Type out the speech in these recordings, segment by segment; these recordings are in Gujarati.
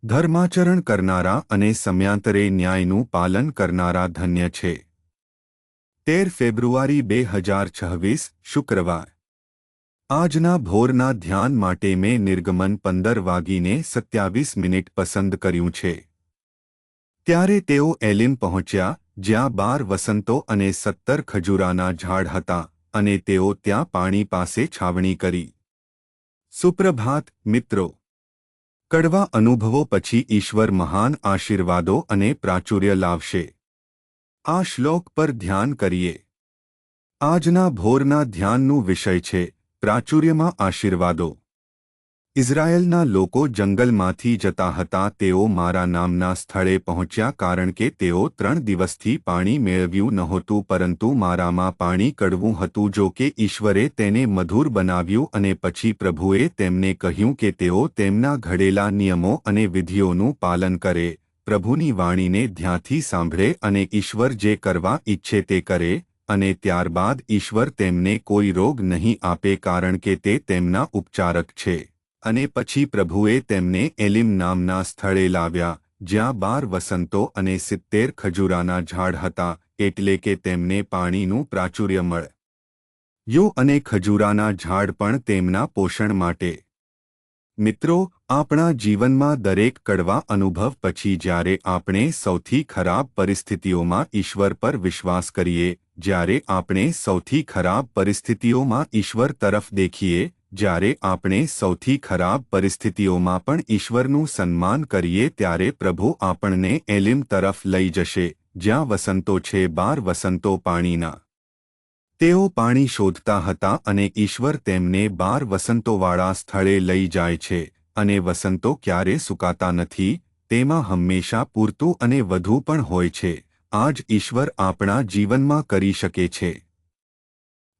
ધર્માચરણ કરનારા અને સમયાંતરે ન્યાયનું પાલન કરનારા ધન્ય છે। 13 ફેબ્રુઆરી 2026 શુક્રવાર। આજના ભોરના ધ્યાન માટે મેં નિર્ગમન 15:27 પસંદ કર્યું છે। ત્યારે તેઓ એલિમ પહોંચ્યા, જ્યાં 12 વસંતો અને 17 ખજૂરાના ઝાડ હતા, અને તેઓ ત્યાં પાણી પાસે છાવણી કરી। સુપ્રભાત મિત્રો। કડવા અનુભવો પછી ઈશ્વર મહાન આશીર્વાદો અને પ્રાચુર્ય લાવશે। આ શ્લોક પર ધ્યાન કરીએ। આજના ભોરના ધ્યાનનું વિષય છે પ્રાચુર્યમાં આશીર્વાદો। ઇઝરાયેલના લોકો જંગલમાંથી જતા હતા, તેઓ મારા નામના સ્થળે પહોંચ્યા કારણ કે તેઓ 3 દિવસથી પાણી મેળવ્યું નહોતું, પરંતુ મારામાં પાણી કડવું હતું। જો કે ઈશ્વરે તેને મધુર બનાવ્યું અને પછી પ્રભુએ તેમને કહ્યું કે તેઓ તેમના ઘડેલા નિયમો અને વિધિઓનું પાલન કરે, પ્રભુની વાણીને ધ્યાનથી સાંભળે અને ઈશ્વર જે કરવા ઈચ્છે તે કરે, અને ત્યારબાદ ઈશ્વર તેમને કોઈ રોગ નહીં આપે કારણ કે તે તેમના ઉપચારક છે। અને પછી પ્રભુએ તેમને એલિમ નામના સ્થળે લાવ્યા, જ્યાં 12 વસંતો અને 70 ખજૂરાના ઝાડ હતા, એટલે કે તેમને પાણીનું પ્રાચુર્ય મળ્યું અને ખજૂરાના ઝાડ પણ તેમના પોષણ માટે। મિત્રો, આપણા જીવનમાં દરેક કડવા અનુભવ પછી જ્યારે આપણે સૌથી ખરાબ પરિસ્થિતિઓમાં ઈશ્વર પર વિશ્વાસ કરીએ, જ્યારે આપણે સૌથી ખરાબ પરિસ્થિતિઓમાં ઈશ્વર તરફ દેખીએ, જ્યારે આપણે સૌથી ખરાબ પરિસ્થિતિઓમાં પણ ઈશ્વરનું સન્માન કરીએ, ત્યારે પ્રભુ આપણને એલિમ તરફ લઈ જશે, જ્યાં વસંતો છે, 12 વસંતો પાણીના। તેઓ પાણી શોધતા હતા અને ઈશ્વર તેમને 12 વસંતોવાળા સ્થળે લઈ જાય છે, અને વસંતો ક્યારે સુકાતા નથી, તેમાં હંમેશા પૂરતું અને વધુ પણ હોય છે। આ જ ઈશ્વર આપણા જીવનમાં કરી શકે છે।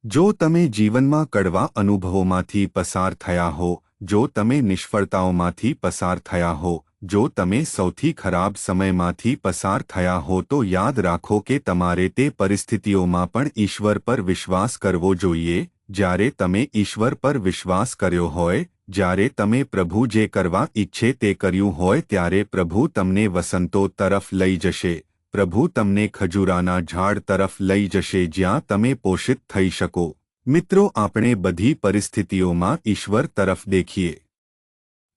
જો તમે જીવનમાં કડવા અનુભવોમાંથી પસાર થયા હો, જો તમે નિષ્ફળતાઓમાંથી પસાર થયા હો, જો તમે સૌથી ખરાબ સમયમાંથી પસાર થયા હો, તો યાદ રાખો કે તમારે તે પરિસ્થિતિઓમાં પણ ઈશ્વર પર વિશ્વાસ કરવો જોઈએ। જ્યારે તમે ઈશ્વર પર વિશ્વાસ કર્યો હોય, જ્યારે તમે પ્રભુ જે કરવા ઈચ્છે તે કર્યું હોય, ત્યારે પ્રભુ તમને વસંતો તરફ લઈ જશે, પ્રભુ તમને ખજૂરાના ઝાડ તરફ લઈ જશે, જ્યાં તમે પોષિત થઈ શકો। મિત્રો, આપણે બધી પરિસ્થિતિઓમાં ઈશ્વર તરફ દેખીએ।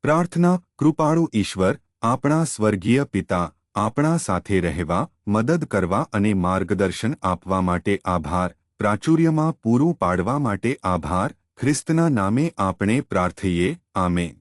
પ્રાર્થના। કૃપાળુ ઈશ્વર, આપણા સ્વર્ગીય પિતા, આપણા સાથે રહેવા, મદદ કરવા અને માર્ગદર્શન આપવા માટે આભાર, પ્રાચુર્યમાં પૂરું પાડવા માટે આભાર। ખ્રિસ્તના નામે આપણે પ્રાર્થીએ, આમેન।